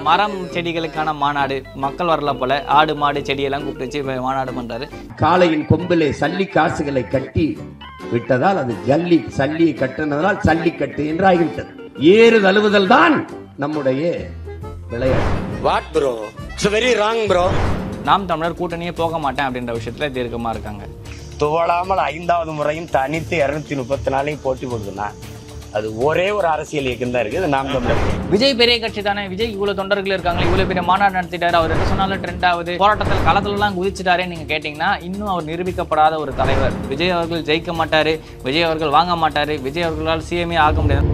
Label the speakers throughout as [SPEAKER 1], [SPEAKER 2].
[SPEAKER 1] மரம் செடிகளுக்கான மாநாடு, மக்கள் வரல போல, ஆடு மாடு செடியெல்லாம் கூப்பிட்டு வச்சு மாநாடு பண்றாரு.
[SPEAKER 2] காளையின் கொம்பிலே சல்லி காசுகளை கட்டி விட்டதால் அது ஜல்லி, சல்லியை கட்டினதால் சல்லிக்கட்டு என்றாகிவிட்டது. ஏறு தழுவுதல் தான் நம்முடைய விளையாட்டு.
[SPEAKER 3] What bro, it's very wrong bro.
[SPEAKER 1] நாம் தமிழர் கூட்டணியே போக மாட்டேன் அப்படின்ற விஷயத்துல தீர்க்கமா இருக்காங்க.
[SPEAKER 3] துவளாமல் 5வது முறையும் தனித்து 234 போட்டி போடுதுன்னா அது ஒரே ஒரு அரசியல் இயக்கம் தான் இருக்குது, நாம் தமிழர்.
[SPEAKER 1] விஜய் பெரிய கட்சி தானே, விஜய் இவ்வளவு தொண்டர்கள் இருக்காங்க, இவ்வளவு பெரிய மாநாடு நடத்திட்டாரு, அவர் என்ன சொன்னாலும் ட்ரெண்ட் ஆகுது, போராட்டத்தில் களத்துல எல்லாம் குதிச்சுட்டாரே நீங்க கேட்டீங்கன்னா இன்னும் அவர் நிரூபிக்கப்படாத ஒரு தலைவர். விஜய் அவர்கள் ஜெயிக்க மாட்டாரு, விஜய் அவர்கள் வாங்க மாட்டாரு, விஜய் அவர்களால் சிஎம்ஏ ஆக முடியாது.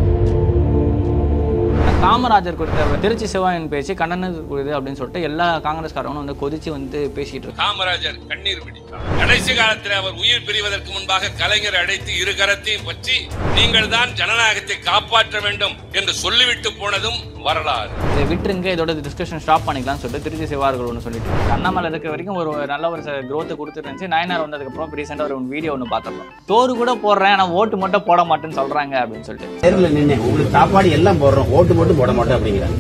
[SPEAKER 1] காமராஜர் கொடுத்த திருச்சி சிவாயின் பேச்சு கண்டனத்துக்குரியது அப்படின்னு சொல்லிட்டு எல்லா காங்கிரஸ்காரங்களும் வந்து கொதிச்சு வந்து பேசிட்டு இருக்காங்க.
[SPEAKER 4] காமராஜர் கண்ணீர் விடித்தார். கடைசி காலத்தில் அவர் உயிர் பிரிவதற்கு முன்பாக கலைஞர் அழைத்து இரு கரத்தையும் பற்றி நீங்கள் தான் ஜனநாயகத்தை காப்பாற்ற வேண்டும் என்று சொல்லிவிட்டு போனதும் வரலாறு.
[SPEAKER 1] இதை விட்டுருங்க, இதோட டிஸ்கஷன் ஸ்டாப் பண்ணிக்கலாம்னு சொல்லிட்டு திருச்சி சிவார்கள் ஒன்று சொல்லிட்டு அண்ணாமலை இருக்கிற வரைக்கும் ஒரு நல்ல ஒரு growth கொடுத்துருந்துச்சு. நயனார் வந்ததுக்கு அப்புறம் ரீசெண்டாக ஒரு வீடியோ ஒன்று பார்த்துருக்கோம். சோறு கூட போடுறேன் ஆனால் ஓட்டு மட்டும் போட மாட்டேன்னு சொல்றாங்க அப்படின்னு சொல்லிட்டு.
[SPEAKER 5] தெருவில் நின்று உங்களுக்கு சாப்பாடு எல்லாம் போடுறோம், ஓட்டு மட்டும் போட மாட்டோம் அப்படிங்கிறாங்க.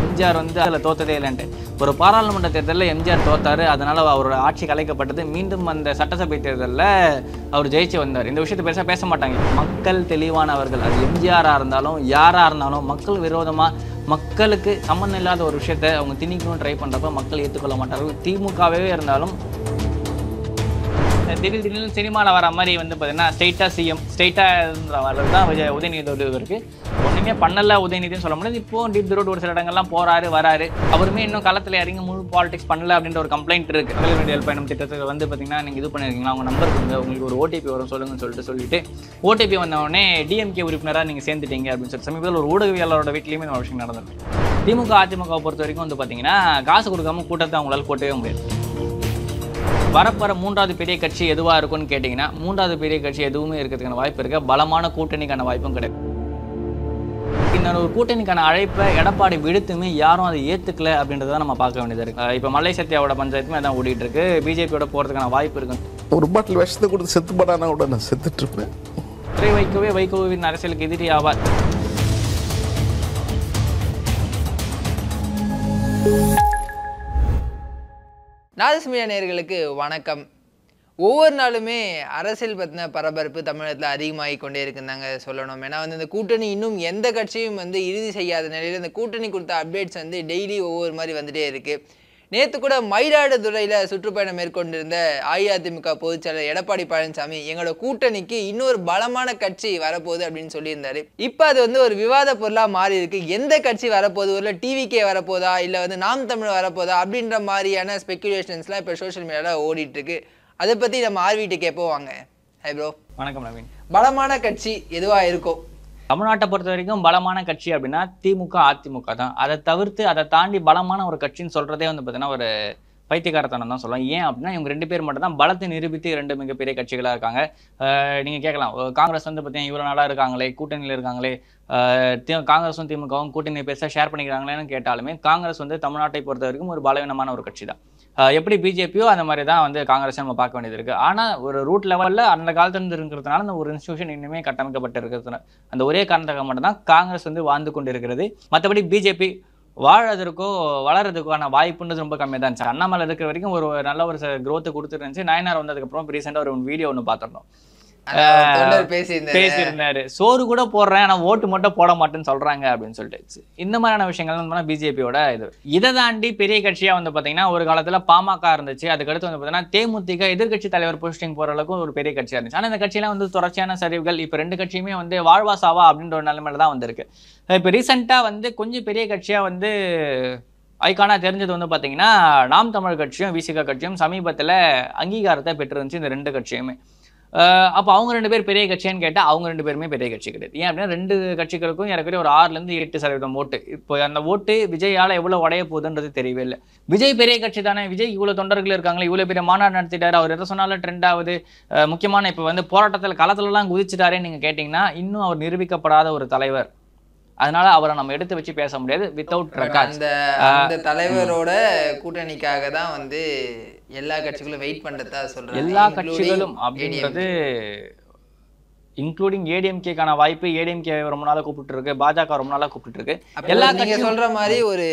[SPEAKER 1] எம்ஜிஆர் வந்து அதில் தோத்ததே இல்லைன்ட்டு ஒரு பாராளுமன்ற தேர்தலில் எம்ஜிஆர் தோத்தாரு, அதனால அவரோட ஆட்சி கலைக்கப்பட்டது. மீண்டும் அந்த சட்டசபை தேர்தலில் அவர் ஜெயிச்சு வந்தார். இந்த விஷயத்தை பெருசாக பேச மாட்டாங்க. மக்கள் தெளிவானவர்கள், அது எம்ஜிஆராக இருந்தாலும் யாராக இருந்தாலும் மக்கள் விரோதமாக மக்களுக்கு சம்மந்தம் இல்லாத ஒரு விஷயத்தை அவங்க திணிக்கணும்னு ட்ரை பண்ணுறப்ப மக்கள் ஏற்றுக்கொள்ள மாட்டார்கள். திமுகவே இருந்தாலும் திடீர்னு சினிமாவில் வர மாதிரி வந்து பார்த்தீங்கன்னா ஸ்ட்ரெயிட்டாக சிஎம் ஸ்ட்ரெயிட்டாக வர்றது தான் உதயநிதி இருக்கு. ஒன்றுமே பண்ணல உதயநிதினு சொல்ல முடியாது. இப்போ டீப் ரோடு ஒரு சில இடங்கள்லாம் போறாரு வராரு, அவருமே இன்னும் களத்தில் இறங்கி முழு பாலிடிக்ஸ் பண்ணல அப்படின்ற ஒரு கம்ப்ளைண்ட் இருக்கு. மகளிர் பயணம் திட்டத்துக்கு வந்து பார்த்தீங்கன்னா நீங்கள் இது பண்ணிருக்கீங்களா, அவங்க நம்பர் கொடுங்க, உங்களுக்கு ஒரு ஓடிபி வரும் சொல்லுங்கன்னு சொல்லிட்டு ஓடிபி வந்தவொடனே டிஎம்கே உறுப்பினராக நீங்கள் சேர்ந்துட்டீங்க அப்படின்னு சொல்லிட்டு சமீபத்தில் ஒரு ஊடகவியலாளரோட வீட்லேயுமே இந்த விஷயம் நடந்திருக்கு. திமுக அதிமுகவை பொறுத்த வரைக்கும் வந்து பார்த்தீங்கன்னா காசு கொடுக்காம கூட்டத்தை அவங்களால போட்டவே முடியாது. வரப்போற 3வது பெரிய கட்சி எதுவா இருக்கும்னு கேட்டீங்கன்னா 3வது பெரிய கட்சி எதுவுமே இருக்கிறதுக்கான வாய்ப்பு இருக்கு. பலமான கூட்டணிக்கான வாய்ப்பும் கிடையாது. இன்னொரு ஒரு கூட்டணிக்கான அழைப்பை எடப்பாடி விடுத்துமே யாரும் அதை ஏத்துக்கல அப்படின்றத நம்ம பார்க்க வேண்டியது இருக்கு. இப்போ மல்லை சத்யாவோட பஞ்சாயத்துமே அதான் ஓடிட்டு இருக்கு. பிஜேபியோட போறதுக்கான வாய்ப்பு இருக்கு.
[SPEAKER 6] ஒரு பாட்டில் விஷத்தை கொடுத்து செத்து படானா கூட நான் செத்துட்டு இருப்பேன்.
[SPEAKER 1] வைகோவின் அரசியலுக்கு எதிரி ஆவார்.
[SPEAKER 7] நாதஸ்மியா நேயர்களுக்கு வணக்கம். ஒவ்வொரு நாளுமே அரசியல் பற்றின பரபரப்பு தமிழகத்தில் அதிகமாகி கொண்டே இருக்குந்தாங்க சொல்லணும். ஏன்னா வந்து இந்த கூட்டணி இன்னும் எந்த கட்சியும் வந்து இறுதி செய்யாத நிலையில் இந்த கூட்டணி கொடுத்த அப்டேட்ஸ் வந்து டெய்லி ஒவ்வொரு மாதிரி வந்துகிட்டே இருக்குது. நேற்று கூட மயிலாடுதுறையில் சுற்றுப்பயணம் மேற்கொண்டிருந்த அஇஅதிமுக பொதுச்செயலர் எடப்பாடி பழனிசாமி எங்களோட கூட்டணிக்கு இன்னொரு பலமான கட்சி வரப்போகுது அப்படின்னு சொல்லியிருந்தாரு. இப்போ அது வந்து ஒரு விவாத பொருளாக மாறி இருக்கு. எந்த கட்சி வரப்போகுது, ஒரு டிவிகே வரப்போதா இல்லை வந்து நாம் தமிழ் வரப்போதா அப்படின்ற மாதிரியான ஸ்பெக்குலேஷன்ஸ்லாம் இப்போ சோஷியல் மீடியாவில் ஓடிட்டு இருக்கு. அதை பற்றி நம்ம ஆர்விட்டு கேட்போம் வாங்க. Hi bro.
[SPEAKER 1] வணக்கம் நவீன்.
[SPEAKER 7] பலமான கட்சி எதுவாக இருக்கும்?
[SPEAKER 1] தமிழ்நாட்டை பொறுத்த வரைக்கும் பலமான கட்சி அப்படின்னா திமுக அதிமுக தான். அதை தவிர்த்து அதை தாண்டி பலமான ஒரு கட்சின்னு சொல்றதே வந்து பார்த்தீங்கன்னா ஒரு பைத்தியக்காரத்தனம் தான் சொல்லலாம். ஏன் அப்படின்னா இவங்க 2 பேர் மட்டும் தான் பலத்தை நிரூபித்து 2 மிகப்பெரிய கட்சிகளாக இருக்காங்க. நீங்கள் கேட்கலாம், காங்கிரஸ் வந்து பார்த்தீங்கன்னா இவ்வளோ நாளாக இருக்காங்களே, கூட்டணியில் இருக்காங்களே, காங்கிரஸும் திமுகவும் கூட்டணி பெருசாக ஷேர் பண்ணிக்கிறாங்களேன்னு கேட்டாலுமே காங்கிரஸ் வந்து தமிழ்நாட்டை பொறுத்த வரைக்கும் ஒரு பலவீனமான ஒரு கட்சி தான். எப்படி பிஜேபியோ அந்த மாதிரி தான் வந்து காங்கிரஸை நம்ம பார்க்க வேண்டியது இருக்குது. ஆனால் ஒரு ரூட் லெவலில் அந்த காலத்துல இருக்கிறதுனால அந்த ஒரு இன்ஸ்டியூஷன் இன்னுமே கட்டமைக்கப்பட்டு இருக்கிறதுனால அந்த ஒரே காரணத்துக்காக மட்டும்தான் காங்கிரஸ் வந்து வாழ்ந்து கொண்டு இருக்கிறது. மற்றபடி பிஜேபி வாழறதுக்கோ வளர்றதுக்கான வாய்ப்புன்றது ரொம்ப கம்மியாக தான் இருந்துச்சு. அண்ணாமலை இருக்கிற வரைக்கும் ஒரு நல்ல ஒரு growth கொடுத்துருந்துச்சு. நயனார் வந்ததுக்கப்புறம் ரீசெண்டாக ஒரு வீடியோ ஒன்று பார்த்துருந்தோம். பேசியிருந்தாரு, சோறு கூட போடுறேன் ஆனா ஓட்டு மட்டும் போட மாட்டேன்னு சொல்றாங்க அப்படின்னு சொல்லிட்டு. இந்த மாதிரியான விஷயங்கள் பிஜேபியோட இது. இதை தாண்டி பெரிய கட்சியா வந்து பாத்தீங்கன்னா ஒரு காலத்துல பாமக இருந்துச்சு. அதுக்கடுத்து வந்து பாத்தீங்கன்னா தேமுதிக எதிர்கட்சி தலைவர் போஸ்டிங் போற அளவுக்கு ஒரு பெரிய கட்சியா இருந்துச்சு. ஆனா இந்த கட்சியெல்லாம் வந்து தொடர்ச்சியான சரிவுகள். இப்ப 2 கட்சியுமே வந்து வாழ்வா சாவா அப்படின்ற ஒரு நிலைமையில தான் வந்திருக்கு. இப்ப ரீசெண்டா வந்து கொஞ்சம் பெரிய கட்சியா வந்து ஐக்கானா தெரிஞ்சது வந்து பாத்தீங்கன்னா நாம் தமிழ் கட்சியும் விசிக கட்சியும் சமீபத்துல அங்கீகாரத்தை பெற்றிருந்துச்சு இந்த 2 கட்சியுமே. அப்போ அவங்க 2 பேர் பெரிய கட்சியான்னு கேட்டால் அவங்க 2 பேருமே பெரிய கட்சி கிடையாது. ஏன் அப்படின்னா 2 கட்சிகளுக்கும் ஏறக்குறைய ஒரு 6-8% ஓட்டு. இப்போ அந்த ஓட்டு விஜயால் எவ்வளோ உடைய போகுதுன்றது தெரியவே இல்லை. விஜய் பெரிய கட்சி தானே, விஜய் இவ்வளோ தொண்டர்கள் இருக்காங்களே, இவ்வளோ பெரிய மாநாடு நடத்திட்டாரு, அவர் எதை சொன்னாலும் ட்ரெண்ட் ஆகுது, முக்கியமான இப்போ வந்து போராட்டத்தில் களத்துலலாம் குதிச்சுட்டாரேன்னு நீங்கள் கேட்டிங்கன்னா இன்னும் அவர் நிரூபிக்கப்படாத ஒரு தலைவர். அதனால அவரை நம்ம எடுத்து வச்சு பேச முடியாது. வித்தவுட்
[SPEAKER 7] அந்த தலைவரோட கூட்டணிக்காக தான் வந்து எல்லா கட்சிகளும் வெயிட் பண்றதா சொல்றாங்க.
[SPEAKER 1] எல்லா கட்சிகளும் அப்படின்றது இன்க்ளூடிங் ஏடிஎம்கேக்கான வாய்ப்பு ஏடிஎம்கே ரொம்ப நாளாக கூப்பிட்டு இருக்கு, பாஜக ரொம்ப நாளாக கூப்பிட்டு இருக்கு.
[SPEAKER 7] எல்லா நீங்க சொல்ற மாதிரி ஒரு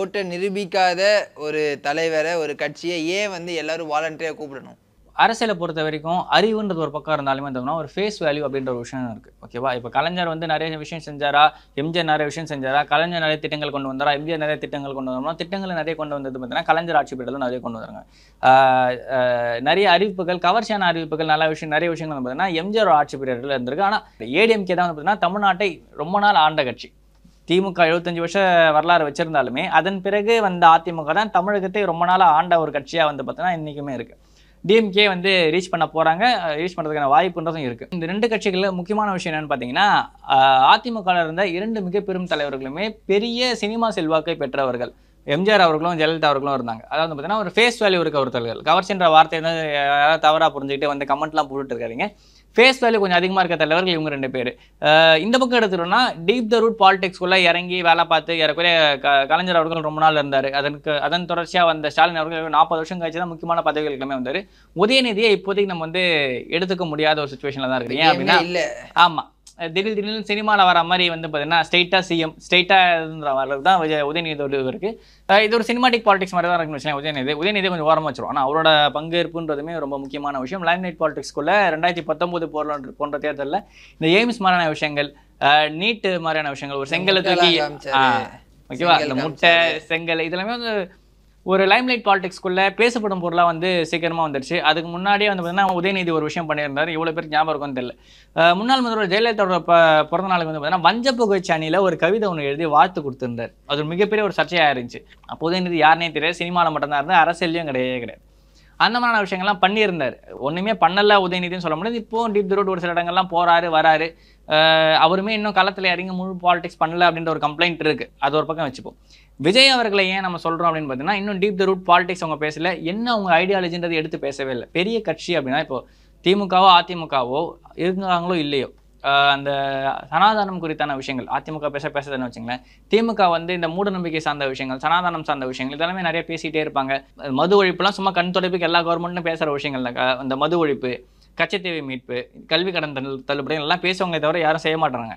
[SPEAKER 7] ஓட்டை நிரூபிக்காத ஒரு தலைவரை ஒரு கட்சியை ஏன் வந்து எல்லாரும் வாலண்டியரா கூப்பிடணும்?
[SPEAKER 1] அரசியலை பொறுத்த வரைக்கும் அறிவுன்றது ஒரு பக்கம் இருந்தாலுமே இருந்தோம்னா ஒரு ஃபேஸ் வேல்யூ அப்படின்ற ஒரு விஷயம் இருக்குது. ஓகேவா? இப்போ கலைஞர் வந்து நிறைய விஷயம் செஞ்சாரா, எம்ஜிஆர் நிறைய விஷயம் செஞ்சாரா, கலைஞர் நிறைய திட்டங்கள் கொண்டு வந்தாரா, எம்ஜிஆர் நிறைய திட்டங்கள் கொண்டு வந்தோம்னா திட்டங்களை நிறைய கொண்டு வந்தது பார்த்தீங்கன்னா கலைஞர் ஆட்சி பீரியடில் நிறைய கொண்டு வந்தாங்க. நிறைய அறிவிப்புகள், கவர்ச்சியான அறிவிப்புகள், நல்ல விஷயம், நிறைய விஷயங்கள் வந்து பார்த்தீங்கன்னா எம்ஜிஆர் ஆட்சி பீரியடில் இருந்திருக்கு. ஆனால் ஏடிஎம்கே தான் வந்து பார்த்தீங்கன்னா தமிழ்நாட்டை ரொம்ப நாள் ஆண்ட கட்சி. திமுக 75 வருஷ வரலாறு வச்சிருந்தாலுமே அதன் பிறகு வந்த அதிமுக தான் தமிழகத்தை ரொம்ப நாளாக ஆண்ட ஒரு கட்சியாக வந்து பார்த்தீங்கன்னா இன்றைக்குமே இருக்குது. டிஎம்கே வந்து ரீச் பண்ண போகிறாங்க, ரீச் பண்ணுறதுக்கான வாய்ப்புன்றதும் இருக்குது. இந்த 2 கட்சிகளில் முக்கியமான விஷயம் என்னென்னு பார்த்தீங்கன்னா அதிமுகவில் இருந்த 2 மிக பெரும் தலைவர்களுமே பெரிய சினிமா செல்வாக்கை பெற்றவர்கள். எம்ஜிஆர் அவர்களும் ஜெயலலிதா அவர்களும் இருந்தாங்க. அதாவது பார்த்தீங்கன்னா ஒரு ஃபேஸ் வேல்யூ இருக்க ஒருத்தர்கள். கவர்ச்சின்ற வார்த்தை வந்து யாராவது தவறாக புரிஞ்சுக்கிட்டு வந்து கமெண்ட்லாம் போட்டுட்டு இருக்காதிங்க. ஃபேஸ் வேல்யூ கொஞ்சம் அதிகமாக இருக்க தலைவர்கள் இவங்க 2 பேர். இந்த பக்கம் எடுத்துட்டோம்னா டீப் த ரூட் பாலிடிக்ஸ்குள்ளே இறங்கி வேலை பார்த்து ஏறக்குறைய கலைஞர் அவர்கள் ரொம்ப நாள் இருந்தார். அதன் தொடர்ச்சியாக வந்த ஸ்டாலின் அவர்கள் 40 வருஷம் கழிச்சு தான் முக்கியமான பதவிகளுக்குமே வந்தார். உதயநிதியை இப்போதைக்கு நம்ம வந்து எடுத்துக்க முடியாத ஒரு சுச்சுவேஷனில் தான் இருக்குது. ஏன் அப்படின்னா ஆமாம், திடீர்னு சினிமாவில் வர மாதிரி வந்து பார்த்தீங்கன்னா ஸ்ட்ரெயிட்டாக சிஎம் ஸ்ட்ரெயிட்டாக வரது தான் உதயநிதி இருக்குது. இது ஒரு சினிமாட்டிக் பாலிடிக்ஸ் மாதிரி தான் இருக்குன்னு வச்சுக்கோங்க. உதயநிதி கொஞ்சம் ஓரமாக வச்சிரும். ஆனால் அவரோட பங்கேற்புன்றதுமே ரொம்ப முக்கியமான விஷயம். லைம் லைட் பாலிடிக்ஸ்குள்ளே 2019 போன்ற தேர்தலில் இந்த எய்ம்ஸ் மாதிரியான விஷயங்கள், நீட்டு மாதிரியான விஷயங்கள், ஒரு செங்கலை தூக்கி ஓகேவா, இந்த முட்டை செங்கல் இதெல்லாமே வந்து ஒரு லைம்லைட் பாலிடிக்ஸ்குள்ளே பேசப்படும் பொருளாக வந்து சீக்கிரமாக வந்துடுச்சு. அதுக்கு முன்னாடியே வந்து பார்த்தீங்கன்னா உதயநிதி ஒரு விஷயம் பண்ணியிருந்தார். இவ்வளோ பேருக்கு ஞாபகம் இருக்கும்னு தெரியல. முன்னாள் முதல்வர் ஜெயலலிதாவோட பிறந்த நாளுக்கு வந்து பார்த்தீங்கன்னா வஞ்சப்புகழ்ச்சி அணியில் ஒரு கவிதை ஒன்று எழுதி வாழ்த்து கொடுத்துருந்தார். அது ஒரு மிகப்பெரிய ஒரு சர்ச்சையாக இருந்துச்சு. அப்போ உதயநிதி யாருனே தெரியாது, சினிமாவில் மட்டும்தான் இருந்தார், அரசியலையும் கிடையாது. அந்த மாதிரியான விஷயங்கள்லாம் பண்ணியிருந்தார். ஒன்றுமே பண்ணல உதயநிதினு சொல்ல முடியாது. இப்போ டீப் த ரூட் ஒரு சில இடங்கள்லாம் போகிறாரு வராரு. அவருமே இன்னும் களத்தில் இறங்கி முழு பாலிடிக்ஸ் பண்ணல அப்படின்ற ஒரு கம்ப்ளைண்ட் இருக்குது. அது ஒரு பக்கம் வச்சுப்போம். விஜய் அவர்களை ஏன் நம்ம சொல்கிறோம் அப்படின்னு பார்த்தீங்கன்னா இன்னும் டீப் த ரூட் பாலிடிக்ஸ் அவங்க பேசல. என்ன அவங்க ஐடியாலஜின்றது எடுத்து பேசவே இல்லை. பெரிய கட்சி அப்படின்னா இப்போ திமுகவோ அதிமுகவோ இருக்காங்களோ இல்லையோ அந்த சனாதனம் குறித்தான விஷயங்கள் அதிமுக பேசுறதுன்னு வச்சுங்களேன். திமுக வந்து இந்த மூட நம்பிக்கை சார்ந்த விஷயங்கள், சனாதனம் சார்ந்த விஷயங்கள் இதெல்லாமே நிறைய பேசிகிட்டே இருப்பாங்க. மது ஒழிப்புலாம் சும்மா கண் தொடர்புக்கு எல்லா கவர்மெண்ட்டும் பேசுகிற விஷயங்கள் தான். அந்த மது ஒழிப்பு, கச்சத்தீவை மீட்பு, கல்வி கடன் தள்ளுபடி எல்லாம் பேசுவாங்களே தவிர யாரும் செய்ய மாட்டாங்க.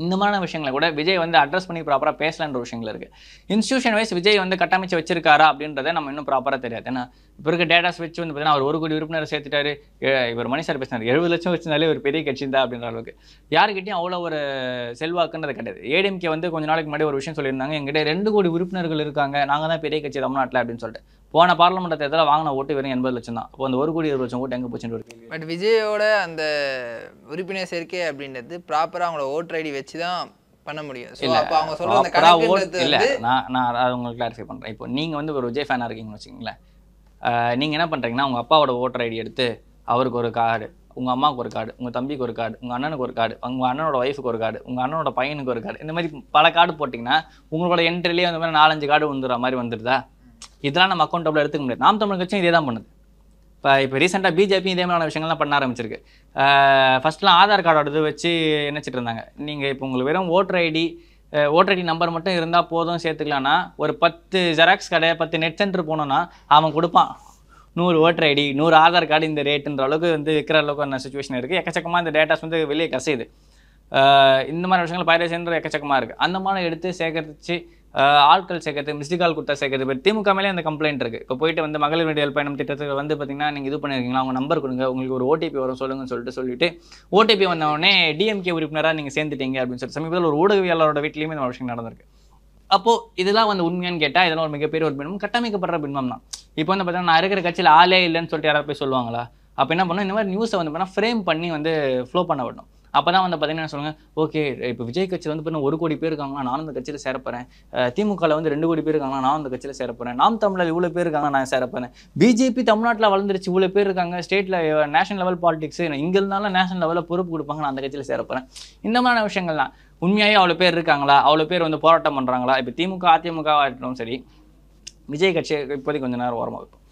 [SPEAKER 1] இந்த மாதிரியான விஷயங்களை கூட விஜய் வந்து அட்ரஸ் பண்ணி ப்ராப்பராக பேசலான்ற விஷயங்கள் இருக்குது. இன்ஸ்டியூஷன் வைஸ் விஜய் வந்து கட்டமைச்சு வச்சிருக்காரா அப்படின்றத நம்ம இன்னும் ப்ராப்பராக தெரியாது. ஏன்னா இப்போ இருக்க டேட்டாஸ் வச்சு வந்து பார்த்தீங்கன்னா அவர் 1 கோடி உறுப்பினர் சேர்த்துட்டாரு. இவர் மணி சார் பேசினார் 70 லட்சம் வச்சிருந்தாலே ஒரு பெரிய கட்சி தான் அப்படின்ற அளவுக்கு யாருக்கிட்டையும் அவ்வளோ ஒரு செல்வாக்குன்றது கிடையாது. ஏடிஎம்கே வந்து கொஞ்ச நாளைக்கு முன்னாடி ஒரு விஷயம் சொல்லியிருந்தாங்க, எங்கிட்ட 2 கோடி உறுப்பினர்கள் இருக்காங்க, நாங்கள் தான் பெரிய கட்சி தமிழ்நாட்டில் அப்படின்னு சொல்லிட்டு. போன பார்லிமெண்ட் தேர்தலில் வாங்கின ஓட்டு வெறும் 80 லட்சம் தான். அப்போ அந்த 1 கோடி 20 லட்சம் ஓட்டு எங்கே போச்சுன்னு ஒரு கேள்வி.
[SPEAKER 7] பட் விஜயோட அந்த உறுப்பினர் சேர்க்கை அப்படின்றது ப்ராப்பராக அவங்களோட ஓட்டர் ஐடி வச்சு தான் பண்ண முடியும். அவங்க சொல்ற அந்த கணக்கு
[SPEAKER 1] இல்லை, நான் அதை உங்களுக்கு கிளாரிஃபை பண்ணுறேன். இப்போ நீங்கள் வந்து ஒரு விஜய் ஃபேனாக இருக்கீங்கன்னு வச்சுக்கோங்களேன். நீங்கள் என்ன பண்ணுறீங்கன்னா உங்கள் அப்பாவோட ஓட்டர் ஐடி எடுத்து அவருக்கு ஒரு கார்டு, உங்கள் அம்மாவுக்கு ஒரு கார்டு, உங்கள் தம்பிக்கு ஒரு கார்டு, உங்கள் அண்ணனுக்கு ஒரு கார்டு, உங்கள் அண்ணனோட ஒய்ஃபுக்கு ஒரு கார்டு, உங்கள் அண்ணனோட பையனுக்கு ஒரு கார்டு, இந்த மாதிரி பல கார்டு போட்டிங்கன்னா உங்களோட என்ட்ரிலேயே அந்த மாதிரி 4-5 கார்டு வந்துடுற மாதிரி வந்துடுதா? இதெல்லாம் நம்ம அக்கௌண்டபிள் எடுத்துக்க முடியாது. நாம் தமிழ் கட்சியும் இதே தான் பண்ணுது. இப்போ ரீசெண்டாக பிஜேபி இதே மாதிரியான விஷயங்கள்லாம் பண்ண ஆரம்பிச்சிருக்கு. ஃபஸ்ட்லாம் ஆதார் கார்டோட வச்சு நினச்சிட்டு இருந்தாங்க. நீங்கள் இப்போ உங்களுக்கு வெறும் ஓட்டர் ஐடி நம்பர் மட்டும் இருந்தால் போதும் சேர்த்துக்கலான்னா ஒரு 10 ஜெராக்ஸ் கடை 10 நெட் சென்டர் போனோன்னா அவன் கொடுப்பான் 100 ஓட்டர் ஐடி 100 ஆதார் கார்டு இந்த ரேட்டுன்ற அளவுக்கு வந்து விற்கிற அளவுக்கு சுச்சுவேஷன் இருக்குது. எக்கச்சக்கமாக இந்த டேட்டாஸ் வந்து வெளியே கசையுது. இந்த மாதிரி விஷயங்கள் பைரசின்ற எக்கச்சக்கமாக இருக்குது. அந்த மாதிரி எடுத்து சேகரித்து ஆட்கள் சேர்க்கறது, மிஸ்டு கால் கொடுத்தா சேர்க்கறது. இப்போ திமுக மேலே அந்த கம்ப்ளைண்ட் இருக்குது. இப்போ போயிட்டு வந்து மகளிர் விடியல் பயணம் திட்டத்துக்கு வந்து பார்த்தீங்கன்னா நீங்கள் இது பண்ணியிருக்கீங்களா, அவங்க நம்பர் கொடுங்க, உங்களுக்கு ஒரு ஓடிபி வரும் சொல்லுங்கன்னு சொல்லிட்டு ஓடிபி வந்தவொடனே டிஎம்கே உறுப்பினராக நீங்கள் சேர்ந்துட்டீங்க அப்படின்னு சொல்லிட்டு சமீபத்தில் ஒரு ஊடகவியலாளரோட வீட்லேயுமே இந்த விஷயம் நடந்திருக்கு. அப்போது இதெல்லாம் வந்து உண்மையான்னு கேட்டால் இதெல்லாம் ஒரு மிகப்பெரிய ஒரு பின்பம், கட்டமைக்கப்படுற பின்பம் தான். இப்போ வந்து பார்த்தீங்கன்னா நான் இருக்கிற கட்சியில் ஆளே இல்லைன்னு சொல்லிட்டு யாராவது போய் சொல்லுவாங்களா? அப்போ என்ன பண்ணணும், இந்த மாதிரி நியூஸை வந்து பார்த்தீங்கன்னா ஃப்ரேம் பண்ணி வந்து ஃப்ளோ பண்ண விடணும். அப்போ தான் வந்து பார்த்தீங்கன்னா சொல்லுங்கள், ஓகே இப்போ விஜய் கட்சியில் வந்து பார்த்தீங்கன்னா 1 கோடி பேர் இருக்காங்களா, நானும் அந்த கட்சியில் சேரப்போகிறேன். திமுகவில் வந்து 2 கோடி பேர் இருக்காங்களா, நான் அந்த கட்சியில் சேரப்போகிறேன். நாம் தமிழில் இவ்வளோ பேர் இருக்காங்க, நான் சேரப்போகிறேன். பிஜேபி தமிழ்நாட்டில் வளர்ந்துருச்சு, இவ்வளோ பேர் இருக்காங்க, ஸ்டேட்டில் நேஷனல் லெவல் பாலிடிக்ஸ், இங்கே இருந்தாலும் நேஷனல் லெவலில் பொறுப்பு கொடுப்பாங்க, நான் அந்த கட்சியில் சேரப்போகிறேன். இந்த மாதிரியான விஷயங்கள்லாம் உண்மையாகவே அவ்வளோ பேர் இருக்காங்களா, அவ்வளோ பேர் வந்து போராட்டம் பண்ணுறாங்களா? இப்போ திமுக அதிமுக ஆகட்டும் சரி, விஜய் கட்சி இப்போதைக்கு கொஞ்சம் நேரம் ஓரமாக இருக்கும்.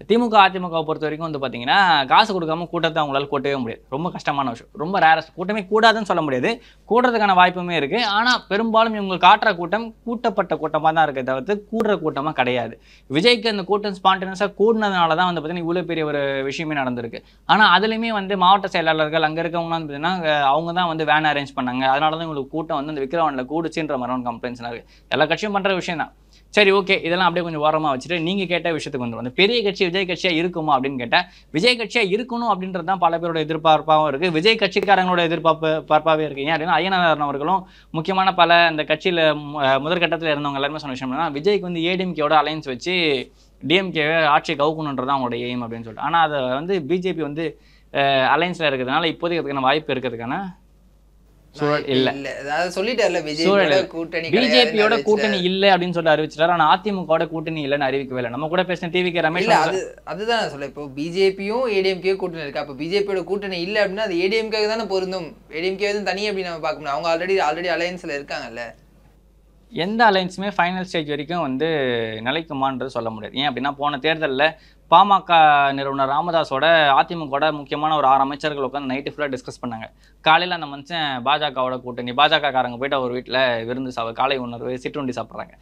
[SPEAKER 1] திமுக அதிமுகவை பொறுத்த வரைக்கும் வந்து பார்த்தீங்கன்னா காசு கொடுக்காம கூட்டத்தை அவங்களால கூட்டவே முடியாது. ரொம்ப கஷ்டமான விஷயம். ரொம்ப ரேரஸ்ட். கூட்டமே கூடாதுன்னு சொல்ல முடியாது, கூடுறதுக்கான வாய்ப்புமே இருக்குது. ஆனால் பெரும்பாலும் இவங்க காட்டுற கூட்டம் கூட்டப்பட்ட கூட்டமாக தான் இருக்கே தவிர்த்து கூடுற கூட்டமாக கிடையாது. விஜய்க்கு அந்த கூட்டம் ஸ்பான்டேனியஸாக கூடினதுனால தான் வந்து பார்த்தீங்கன்னா இவ்வளோ பெரிய ஒரு விஷயமே நடந்திருக்கு. ஆனால் அதுலேயுமே வந்து மாவட்ட செயலாளர்கள் அங்கே இருக்கவங்களாம் வந்து பார்த்தீங்கன்னா அவங்க தான் வந்து வேன் அரேஞ்ச் பண்ணாங்க, அதனால தான் உங்களுக்கு கூட்டம் வந்து அந்த விக்கிரவாண்டில் கூடுச்சுன்ற மாதிரி கம்ப்ளைண்ட்ஸ்லாம் இருக்குது. எல்லா கட்சியும் பண்ணுற விஷயம் தான். சரி, ஓகே, இதெல்லாம் அப்படியே கொஞ்சம் ஓரமாக வச்சுட்டு நீங்கள் கேட்ட விஷயத்துக்கு வந்துடும். அந்த பெரிய கட்சி விஜய் கட்சியாக இருக்குமா அப்படின்னு கேட்டால் விஜய் கட்சியாக இருக்கணும் அப்படின்றது தான் பல பேரோட எதிர்பார்ப்பாகவும் இருக்குது. விஜய் கட்சிக்காரங்களோட எதிர்பார்ப்பாகவே இருக்குது. ஏன் அப்படின்னா ஐயனார் அவர்களும் முக்கியமான பல அந்த கட்சியில் முதற்கட்டத்தில் இருந்தவங்க எல்லாருமே சொன்ன விஷயம் என்னன்னா விஜய்க்கு வந்து ஏடிஎம்கேயோட அலைன்ஸ் வச்சு டிஎம்கேவை ஆட்சியை கவுக்கணுன்றது அவங்களோட எய்ம் அப்படின்னு சொல்லிட்டு. ஆனால் அதை வந்து பிஜேபி வந்து அலைன்ஸில் இருக்கிறதுனால இப்போதைக்கு அதுக்கான வாய்ப்பு இருக்கிறதுக்கான சூழல் இல்லை.
[SPEAKER 7] அதாவது சொல்லிட்டார்ல பிஜேபியோட
[SPEAKER 1] கூட்டணி இல்லை அப்படின்னு சொல்லி அறிவிச்சிட்டாரு. ஆனால் அதிமுகவோட கூட்டணி இல்லைன்னு அறிவிக்கவே இல்லை. நம்ம கூட பேசின டிவிக்கு ரமேஷ்
[SPEAKER 7] அதுதான் சொல்ல, இப்போ பிஜேபியும் ஏடிஎம்கே கூட்டணி இருக்கு. அப்போ பிஜேபியோட கூட்டணி இல்லை அப்படின்னா அது ஏடிஎம்கே தானே பொருந்தும். ஏடிஎம்கே வந்து தனி அப்படி நம்ம பார்க்க முடியும். அவங்க ஆல்ரெடி அலையன்ஸ்ல இருக்காங்கல்ல.
[SPEAKER 1] எந்த அலைன்ஸுமே ஃபைனல் ஸ்டேஜ் வரைக்கும் வந்து நிலைக்குமான்றது சொல்ல முடியாது. ஏன் அப்படின்னா போன தேர்தலில் பாமக நிறுவனர் ராமதாஸோட அதிமுகவோட முக்கியமான ஒரு 6 அமைச்சர்கள் உட்காந்து நைட்டு ஃபுல்லாக டிஸ்கஸ் பண்ணாங்க. காலையில் அந்த மனுஷன் பாஜகவோட கூட்டணி, பாஜகக்காரங்க போய்ட்டு அவர் வீட்டில் விருந்து காலை உணர்வு சிற்றுண்டி சாப்பிட்றாங்க.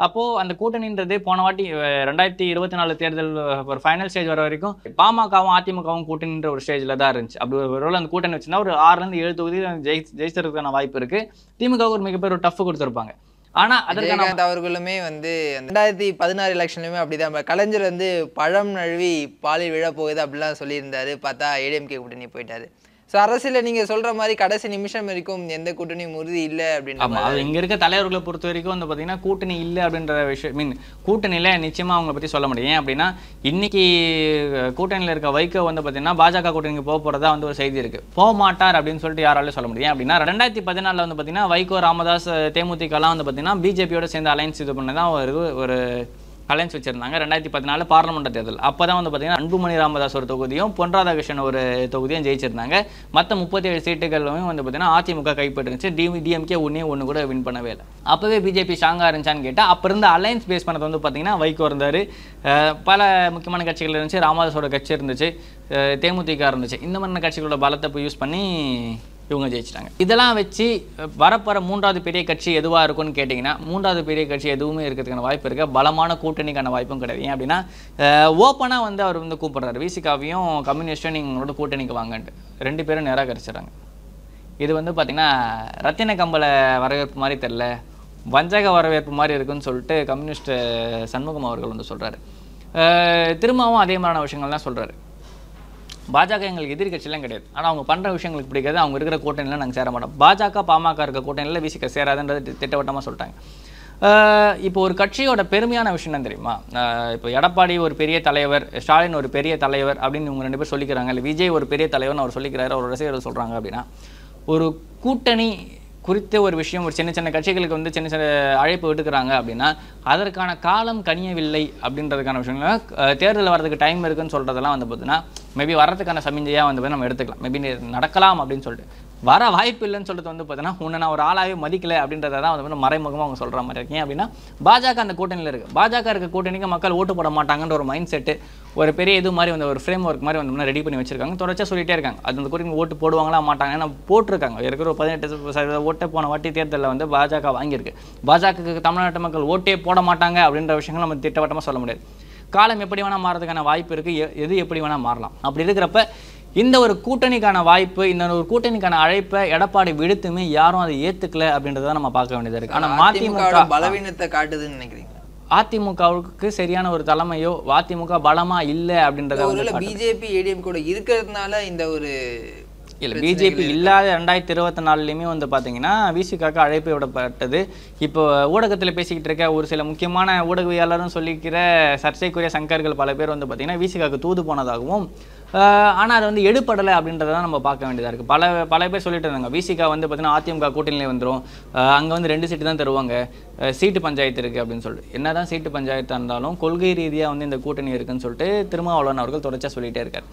[SPEAKER 1] அப்போது அந்த கூட்டணின்றது போன வாட்டி 2024 தேர்தல் ஒரு ஃபைனல் ஸ்டேஜ் வர வரைக்கும் பாமகவும் அதிமுகவும் கூட்டணின்ற ஒரு ஸ்டேஜில் தான் இருந்துச்சு. அப்படி ஒரு அந்த கூட்டணி வச்சுன்னா ஒரு 6 7 தொகுதி ஜெயிச்சதுக்கான வாய்ப்பு இருக்குது. திமுக ஒரு மிகப்பெரிய ஒரு டஃப் கொடுத்துருப்பாங்க. ஆனா அதற்கான
[SPEAKER 7] அவர்களுமே வந்து 2016 எலெக்ஷன்லயுமே அப்படிதான் கலைஞர் வந்து பழம் நழுவி பாலில் விழ போகுது அப்படிலாம் சொல்லியிருந்தாரு. பார்த்தா ஏடிஎம்கே கூட்டணி போயிட்டாரு. ஸோ அரசியல் நீங்க சொல்ற மாதிரி கடைசி நிமிஷம் வரைக்கும் எந்த கூட்டணியும் உறுதி இல்லை அப்படின்னு.
[SPEAKER 1] அது இங்க இருக்க தலைவர்களை பொறுத்த வரைக்கும் வந்து பாத்தீங்கன்னா கூட்டணி இல்லை அப்படின்ற விஷயம் கூட்டணியில நிச்சயமா அவங்க பத்தி சொல்ல முடியும். ஏன் அப்படின்னா இன்னைக்கு கூட்டணியில் இருக்க வைகோ வந்து பாத்தீங்கன்னா பாஜக கூட்டணிக்கு போக போறதா வந்து ஒரு செய்தி இருக்கு. போக மாட்டார் அப்படின்னு சொல்லிட்டு யாராலும் சொல்ல முடியும். அப்படின்னா 2014 வந்து பாத்தீங்கன்னா வைகோ, ராமதாஸ், தேமுதிகலாம் வந்து பாத்தீங்கன்னா பிஜேபியோட சேர்ந்து அலைன்ஸ் இது பண்ணதான் ஒரு அலைன்ஸ் வச்சிருந்தாங்க. 2014 பார்லமெண்ட் தேர்தல் அப்போ தான் வந்து பார்த்தீங்கன்னா அன்புமணி ராமதாஸ் ஒரு தொகுதியும் பொன் ராதாகிருஷ்ணன் ஒரு தொகுதியும் ஜெயிச்சிருந்தாங்க. மற்ற 37 சீட்டுகளும் வந்து பார்த்தீங்கன்னா அதிமுக கைப்பற்றிருந்துச்சு. டிஎம்கே ஒன்று கூட வின் பண்ணவே இல்லை. அப்போவே பிஜேபி ஸ்ட்ராங்காக இருந்துச்சான்னு கேட்டால் அப்போ இருந்த அலைன்ஸ் பேஸ் பண்ணது வந்து பார்த்தீங்கன்னா வைகோ இருந்தார், பல முக்கியமான கட்சிகள் இருந்துச்சு, ராமதாஸோட கட்சி இருந்துச்சு, தேமுதிக இருந்துச்சு. இந்த மாதிரி கட்சிகளோட பலத்தை போய் யூஸ் பண்ணி இவங்க ஜெயிச்சிட்டாங்க. இதெல்லாம் வச்சு வரப்போகிற 3வது பெரிய கட்சி எதுவாக இருக்கும்னு கேட்டிங்கன்னா 3வது பெரிய கட்சி எதுவுமே இருக்கிறதுக்கான வாய்ப்பு இருக்குது. பலமான கூட்டணிக்கான வாய்ப்பும் கிடையாது. ஏன் அப்படின்னா ஓப்பனாக வந்து அவர் வந்து கூப்பிட்றாரு விசிகாவையும் கம்யூனிஸ்டும் நீங்கள் உங்களோட கூட்டணிக்கு வாங்கன்ட்டு. 2 பேரும் நிராகரிச்சிடறாங்க. இது வந்து பார்த்திங்கன்னா ரத்தின கம்பள வரவேற்பு மாதிரி தெரில, வஞ்சக வரவேற்பு மாதிரி இருக்குன்னு சொல்லிட்டு கம்யூனிஸ்ட் சண்முகம் அவர்கள் வந்து சொல்கிறாரு. திரும்பவும் அதே மாதிரியான விஷயங்கள் தான் சொல்கிறாரு. பாஜக எங்களுக்கு எதிரி கட்சியெல்லாம் கிடையாது, ஆனால் அவங்க பண்ணுற விஷயங்களுக்கு பிடிக்காது, அவங்க இருக்கிற கூட்டணியில் நாங்கள் சேர மாட்டோம். பாஜக பாமக இருக்க கூட்டணியில் விசிக சேராதுன்றது திட்டவட்டமாக சொல்லிட்டாங்க. இப்போ ஒரு கட்சியோட பெருமையான விஷயம் என்ன தெரியுமா? இப்போ எடப்பாடி ஒரு பெரிய தலைவர், ஸ்டாலின் ஒரு பெரிய தலைவர் அப்படின்னு இவங்க 2 பேர் சொல்லிக்கிறாங்க, இல்லை விஜய் ஒரு பெரிய தலைவர்னு அவர் சொல்லிக்கிறாரு, அவர் ரசிகர்கள் சொல்கிறாங்க. அப்படின்னா ஒரு கூட்டணி குறித்த ஒரு விஷயம் ஒரு சின்ன கட்சிகளுக்கு வந்து சின்ன அழைப்பு விட்டுக்கிறாங்க அப்படின்னா அதற்கான காலம் கனியவில்லை அப்படின்றதுக்கான விஷயங்கள் தேர்தல் வரதுக்கு டைம் இருக்குன்னு சொல்கிறதெல்லாம் வந்து பார்த்தீங்கன்னா மேபி வரதுக்கான சமிஞ்சையாக வந்து நம்ம எடுத்துக்கலாம். மேபி நடக்கலாம் அப்படின்னு சொல்லிட்டு வர வாய்ப்பு இல்லைன்னு சொல்லிட்டு வந்து பார்த்தீங்கன்னா உன்னை நான் ஒரு ஆளாகவே மதிக்கலை அப்படின்றத தான் வந்து மறைமுகமாக அவங்க சொல்கிற மாதிரி இருக்கீங்க. அப்படின்னா பாஜக அந்த கூட்டணியில் இருக்குது, பாஜக இருக்க கூட்டணிக்கு மக்கள் ஓட்டு போட மாட்டாங்கன்ற ஒரு மைண்ட் செட்டு ஒரு பெரிய இது மாதிரி வந்து ஒரு ஃப்ரேம் ஒர்க் மாதிரி வந்து ரெடி பண்ணி வச்சிருக்காங்க. தொடர்ச்சியாக சொல்லிட்டே இருக்காங்க அது அந்த கூட்டணி ஓட்டு போடுவாங்களா மாட்டாங்க. ஏன்னா போட்டிருக்காங்க இருக்கிற ஒரு 18% ஓட்டை போன வாட்டி தேர்தலில் வந்து பாஜக வாங்கியிருக்கு. பாஜகவுக்கு தமிழ்நாட்டு மக்கள் ஓட்டே போட மாட்டாங்க அப்படின்ற விஷயங்கள் நம்ம திட்டவட்டமாக சொல்ல முடியாது. காலம் எப்படி வேணால் மாறதுக்கான வாய்ப்பு இருக்குது, எது எப்படி வேணால் மாறலாம். அப்படி இருக்கிறப்ப இந்த ஒரு கூட்டணிக்கான வாய்ப்பு, இந்த ஒரு கூட்டணிக்கான அழைப்பை எடப்பாடி விடுத்துமே யாரும் அதை ஏற்றுக்கல அப்படின்றத நம்ம பார்க்க வேண்டியதாக இருக்குது. ஆனால் மதிமுக
[SPEAKER 7] பலவீனத்தை காட்டுதுன்னு நினைக்கிறீங்க?
[SPEAKER 1] அதிமுகவுக்கு சரியான ஒரு தலைமையோ அதிமுக பலமா இல்லை அப்படின்றத
[SPEAKER 7] பிஜேபி ஏடிஎம் கூட இருக்கிறதுனால இந்த ஒரு
[SPEAKER 1] இல்லை பிஜேபி இல்லாத 2024 வந்து பார்த்தீங்கன்னா விசிகாக்கு அழைப்பு விடப்பட்டது. இப்போ ஊடகத்தில் பேசிக்கிட்டு இருக்க ஒரு சில முக்கியமான ஊடகவியலாளரும் சொல்லிக்கிற சர்ச்சைக்குரிய சங்கர்கள் பல பேர் வந்து பார்த்தீங்கன்னா விசிகாக்கு தூது போனதாகவும் ஆனால் அது வந்து எடுப்படலை அப்படின்றத நம்ம பார்க்க வேண்டியதாக இருக்குது. பல பேர் சொல்லிட்டு இருந்தாங்க விசிகா வந்து பார்த்தீங்கன்னா அதிமுக கூட்டணியிலே வந்துடும், அங்கே வந்து 2 சீட்டு தான் தருவாங்க, சீட்டு பஞ்சாயத்து இருக்குது அப்படின்னு சொல்லிட்டு. என்ன தான் சீட்டு பஞ்சாயத்தாக இருந்தாலும் கொள்கை ரீதியாக வந்து இந்த கூட்டணி இருக்குன்னு சொல்லிட்டு திருமாவளவன் அவர்கள் தொடர்ச்சியாக சொல்லிகிட்டே இருக்கார்.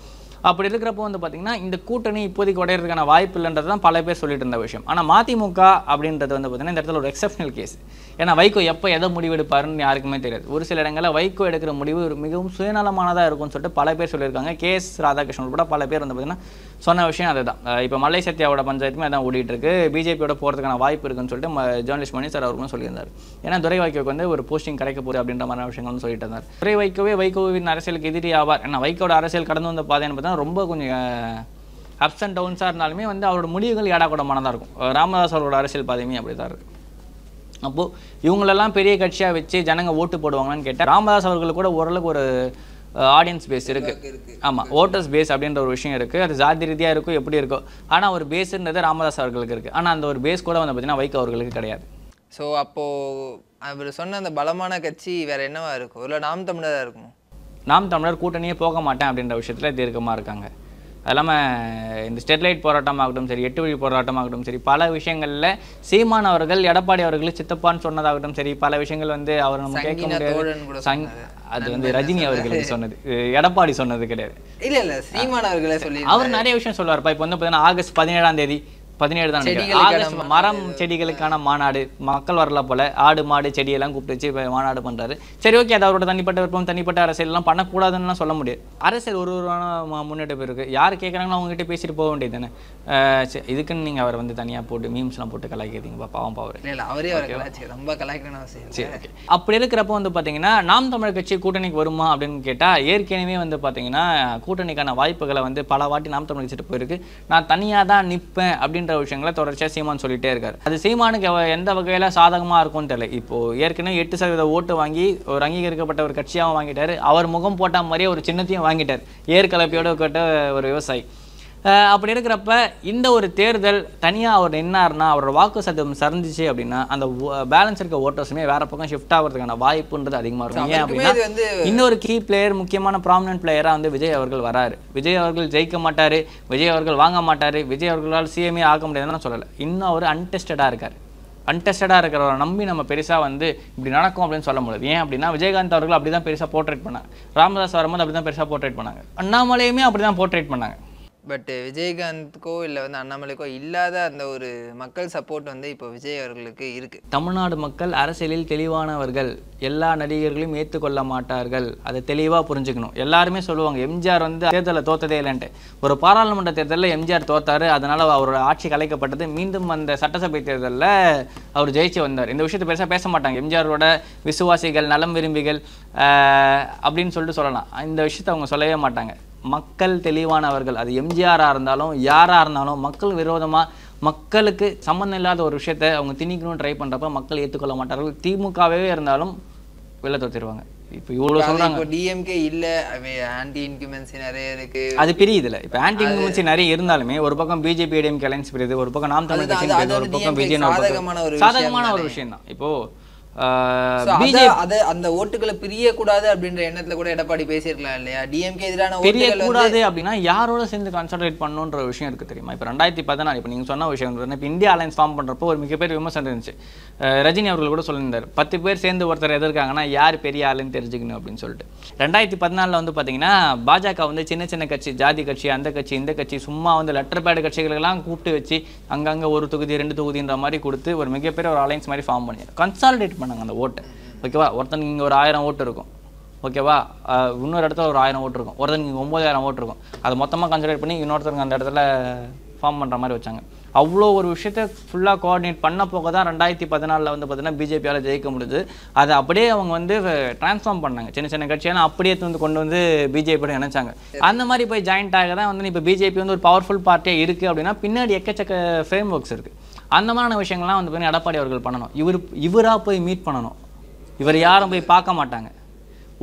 [SPEAKER 1] அப்படி இருக்கிறப்போ வந்து பார்த்தீங்கன்னா இந்த கூட்டணி இப்போதைக்கு உடையிறதுக்கான வாய்ப்பு இல்லைன்றது தான் பல பேர் சொல்லிட்டு இருந்த விஷயம். ஆனால் மதிமுக அப்படின்றது வந்து பார்த்தீங்கன்னா இந்த இடத்துல ஒரு எக்ஸப்ஷனல் கேஸ். ஏன்னா வைகோ எப்போ எதை முடிவெடுப்பாருன்னு யாருக்குமே தெரியாது. ஒரு சில இடங்களில் வைகோ எடுக்கிற முடிவு மிகவும் சுயநலமானதாக இருக்கும்னு சொல்லிட்டு பல பேர் சொல்லியிருக்காங்க. KS ராதாகிருஷ்ணன் உட்பட பல பேர் வந்து பார்த்தீங்கன்னா சொன்ன விஷயம் அதுதான். இப்போ மல்லை சத்யாவோட பஞ்சாயத்துமே அதான் ஓடிட்டு இருக்கு. பிஜேபியோட போகிறதுக்கான வாய்ப்பு இருக்குன்னு சொல்லிட்டு ஜேர்னலிஸ்ட் மணி சார் அவர்களும் சொல்லியிருந்தார். ஏன்னா துரை வைகோக்கு வந்து ஒரு போஸ்டிங் கிடைக்க போகுது அப்படின்ற மாதிரி விஷயங்கள்னு சொல்லிட்டு இருந்தார். துரை வைகோவின் அரசியலுக்கு எதிரி ஆவார். ஏன்னா வைகோட அரசியல் கடந்து வந்த பாதைன்னு பார்த்தா ரொம்ப கொஞ்சம் அப்ஸ் அண்ட் டவுன்ஸாக இருந்தாலுமே வந்து அவரோட முடிவுகள் ஏடாக்கூடமானதாக இருக்கும். ராமதாஸ் அவரோட அரசியல் பாதையுமே அப்படி தான் இருக்குது. அப்போது இவங்களெல்லாம் பெரிய கட்சியாக வச்சு ஜனங்க ஓட்டு போடுவாங்கன்னு கேட்டால் ராமதாஸ் அவர்களுக்கு கூட ஓரளவுக்கு ஒரு ஆடியன்ஸ் பேஸ் இருக்குது. ஆமாம், ஓட்டர்ஸ் பேஸ் அப்படின்ற ஒரு விஷயம் இருக்குது. அது ஜாதி ரீதியாக இருக்கும், எப்படி இருக்கோ. ஆனால் ஒரு பேஸுன்றது ராமதாஸ் அவர்களுக்கு இருக்குது. ஆனால் அந்த ஒரு பேஸ் கூட வந்து பார்த்தீங்கன்னா வைகோ அவர்களுக்கு கிடையாது.
[SPEAKER 7] ஸோ அப்போது அவர் சொன்ன அந்த பலமான கட்சி வேறு என்னவா இருக்கும்? இல்லை நாம் தமிழராக இருக்குமோ?
[SPEAKER 1] நாம் தமிழர் கூட்டணியே போக மாட்டேன் அப்படின்ற விஷயத்தில் தீர்க்கமாக இருக்காங்க. அது இல்லாமல் இந்த ஸ்டெர்லைட் போராட்டமாகட்டும் சரி, 8 வழி போராட்டமாகட்டும் சரி, பல விஷயங்களில் சீமான் அவர்கள் எடப்பாடி அவர்கள் சித்தப்பான்னு சொன்னதாகட்டும் சரி, பல விஷயங்கள் வந்து அவர் நம்ம கேட்க முடியாது. அது வந்து ரஜினி அவர்களுக்கு சொன்னது, எடப்பாடி சொன்னது கிடையாது.
[SPEAKER 7] இல்லை சீமான் அவர்களே சொல்லி
[SPEAKER 1] அவர் நிறைய விஷயம் சொல்லுவார்ப்பா. இப்போ வந்து பார்த்தீங்கன்னா ஆகஸ்ட் 17ஆம் தேதி 17 தான் ஆகஸ்ட் மரம் செடிகளுக்கான மாநாடு, மக்கள் வரல போல, ஆடு மாடு செடியெல்லாம் கூப்பிட்டு வச்சு மாநாடு பண்ணுறாரு. சரி, ஓகே, அது அவரோட தனிப்பட்ட விருப்பம், தனிப்பட்ட அரசியல்லாம் பண்ணக்கூடாதுன்னு சொல்ல முடியாது. அரசியல் ஒரு முன்னெடுப்பு இருக்குது. யார் கேட்குறாங்களோ அவங்ககிட்ட பேசிட்டு போக வேண்டியது தானே. இதுக்குன்னு நீங்கள் அவர் வந்து தனியாக போட்டு மீம்ஸ்லாம் போட்டு கலாய்க்கிறீங்கப்பா, பாவம் பாவர்.
[SPEAKER 7] இல்லை அவரே ரொம்ப கலாய்க்கணும் அவசியம்.
[SPEAKER 1] சரி, ஓகே. அப்படி இருக்கிறப்ப வந்து பார்த்தீங்கன்னா நாம் தமிழர் கட்சி கூட்டணிக்கு வருமா அப்படின்னு கேட்டால் ஏற்கனவே வந்து பார்த்தீங்கன்னா கூட்டணிக்கான வாய்ப்புகளை வந்து பல வாட்டி நாம் தமிழர் கட்சிட்டு போயிருக்கு. நான் தனியாக தான் நிற்பேன் அப்படின்ற விஷயங்களை தொடர்ச்சியாக சீமான் சொல்லிட்டே இருக்காரு. அது சீமானுக்கு எந்த வகையில் சாதகமாக இருக்கும்னு தெரியல. இப்போ ஏற்கனவே 8% ஓட்டு வாங்கி ஒரு அங்கீகரிக்கப்பட்ட ஒரு கட்சியாகவும் வாங்கிட்டாரு. அவர் முகம் போட்ட மாதிரியே ஒரு சின்னத்தையும் வாங்கிட்டார், ஏற்கலப்பையோடு கேட்ட ஒரு விவசாயி. அப்படி இருக்கிறப்ப இந்த ஒரு தேர்தல் தனியாக அவர் நின்னார்னா அவரோட வாக்கு சதவீதம் சரிஞ்சிச்சு அப்படின்னா அந்த பேலன்ஸ் இருக்க ஓட்டர்ஸுமே வேற பக்கம் ஷிஃப்ட் ஆகிறதுக்கான வாய்ப்புன்றது அதிகமாக இருக்கும். ஏன் அப்படின்னா இன்னொரு கீ பிளேயர், முக்கியமான ப்ராமினன்ட் பிளேயராக வந்து விஜய் அவர்கள் வராரு. விஜய் அவர்கள் ஜெயிக்க மாட்டார், விஜய் அவர்கள் வாங்க மாட்டார், விஜய் அவர்களால் சிஎம்ஏ ஆக முடியாதுன்னு சொல்லலை. இன்னும் அவர் அன்டெஸ்டடாக இருக்கார். அன்டெஸ்டடாக இருக்கிறவரை நம்பி நம்ம பெருசாக வந்து இப்படி நடக்கும் அப்படின்னு சொல்ல முடியாது. ஏன் அப்படின்னா விஜயகாந்த் அவர்கள் அப்படி தான் பெருசாக போர்ட்ரேட் பண்ணாங்க, ராமதாஸ் வரும்போது அப்படி தான் பெருசாக போர்ட்ரேட் பண்ணாங்க, அண்ணாமலையுமே அப்படி தான் போர்ட்ரேட் பண்ணாங்க.
[SPEAKER 7] பட் விஜயகாந்த்க்கோ இல்லை வந்து அண்ணாமலைக்கோ இல்லாத அந்த ஒரு மக்கள் சப்போர்ட் வந்து இப்போ விஜய் அவர்களுக்கு இருக்குது.
[SPEAKER 1] தமிழ்நாடு மக்கள் அரசியலில் தெளிவானவர்கள், எல்லா நடிகர்களையும் ஏற்றுக்கொள்ள மாட்டார்கள். அதை தெளிவாக புரிஞ்சுக்கணும். எல்லாருமே சொல்லுவாங்க எம்ஜிஆர் வந்து தேர்தலில் தோத்ததே இல்லைன்ட்டு. ஒரு பாராளுமன்ற தேர்தலில் எம்ஜிஆர் தோத்தாரு, அதனால் அவரோட ஆட்சி கலைக்கப்பட்டது. மீண்டும் அந்த சட்டசபை தேர்தலில் அவர் ஜெயிச்சு வந்தார். இந்த விஷயத்தை பெருசாக பேச மாட்டாங்க. எம்ஜிஆரோட விசுவாசிகள், நலம் விரும்பிகள் அப்படின்னு சொல்லிட்டு சொல்லலாம். இந்த விஷயத்தை அவங்க சொல்லவே மாட்டாங்க. மக்கள் தெளிவானவர்கள். அது எம்ஜிஆராக இருந்தாலும் யாராக இருந்தாலும் மக்கள் விரோதமாக மக்களுக்கு சம்மந்தம் இல்லாத ஒரு விஷயத்தை அவங்க திணிக்கணும்னு ட்ரை பண்ணுறப்ப மக்கள் ஏற்றுக்கொள்ள மாட்டார்கள். திமுகவே இருந்தாலும் வெளில தோற்றிடுவாங்க. இப்போ இவ்வளோ சொல்கிறாங்க.
[SPEAKER 7] டிஎம்கே இல்லை, ஆன்டி இன்குமென்சி நிறைய இருக்கு, அது
[SPEAKER 1] பிரியுதுல. இப்போ ஆன்டி இன்குமென்சி நிறைய இருந்தாலுமே ஒரு பக்கம் பிஜேபி டிஎம்கே அலைன்ஸ் பிரியுது, ஒரு பக்கம் நாம் தமிழ் கட்சி பிரியுது, ஒரு பக்கம் விஜய் சாதகமான ஒரு விஷயம் தான். இப்போ
[SPEAKER 7] அந்த ஓட்டுகளை பிரியக்கூடாது அப்படின்ற எண்ணத்துல கூட எடப்பாடி பேசியிருக்கலாம் இல்லையா? டிஎம்கே எதிரான
[SPEAKER 1] பிரியக்கூடாது அப்படின்னா யாரோட சேர்ந்து கான்சன்ட்ரேட் பண்ணணுன்ற விஷயம் இருக்கு தெரியுமா? இப்போ 2014 இப்போ நீங்க சொன்ன விஷயம் இப்போ இந்தியா அலைன்ஸ் ஃபார்ம் பண்றப்போ ஒரு மிகப்பெரிய விமர்சனம் இருந்துச்சு. ரஜினி அவர்கள் கூட சொல்லியிருந்தார், 10 பேர் சேர்ந்து ஒருத்தர் எதிர்க்காங்கன்னா யார் பெரிய ஆளுன்னு தெரிஞ்சுக்கணும் அப்படின்னு சொல்லிட்டு. 2014 வந்து பாத்தீங்கன்னா பாஜக வந்து சின்ன சின்ன கட்சி, ஜாதி கட்சி, அந்த கட்சி, இந்த கட்சி, சும்மா வந்து லெட்டர் பேட் கட்சிகளெல்லாம் கூப்பிட்டு வச்சு அங்கங்க ஒரு தொகுதி 2 தொகுதின்ற மாதிரி கொடுத்து ஒரு மிகப்பெரிய ஒரு அலைன்ஸ் மாதிரி ஃபார்ம் பண்ணி கன்சாலிடேட் பண்ணாங்க அந்த ஓட்டை. ஓகேவா? ஒருத்தனுக்கு இங்கே ஒரு 1000 ஓட்டு இருக்கும், ஓகேவா? இன்னொரு இடத்துல ஒரு 1000 ஓட்டு இருக்கும், ஒருத்தனுக்கு இங்கே 9000 ஓட்டு இருக்கும். அதை மொத்தமாக கன்சிடர் பண்ணி இன்னொருத்தருக்கு அந்த இடத்துல ஃபார்ம் பண்ணுற மாதிரி வச்சாங்க. அவ்வளோ ஒரு விஷயத்தை ஃபுல்லாக கோஆர்டினேட் பண்ண போக தான் 2014 வந்து பார்த்தீங்கன்னா பிஜேபியால் ஜெயிக்க முடியுது. அதை அப்படியே அவங்க வந்து ட்ரான்ஸ்ஃபார்ம் பண்ணாங்க. சின்ன சின்ன கட்சியெல்லாம் அப்படியே கொண்டு வந்து பிஜேபியோட இணைச்சாங்க. அந்த மாதிரி போய் ஜாயிண்ட் ஆக தான் வந்து இப்போ பிஜேபி வந்து ஒரு பவர்ஃபுல் பார்ட்டியாக இருக்குது அப்படின்னா பின்னாடி எக்கச்சக்க ஃப்ரேம் ஒர்க்ஸ் இருக்குது. அந்த மாதிரியான விஷயங்கள்லாம் வந்து பார்த்தீங்கன்னா எடப்பாடி அவர்கள் பண்ணணும். இவராக போய் மீட் பண்ணணும். இவர் யாரும் போய் பார்க்க மாட்டாங்க.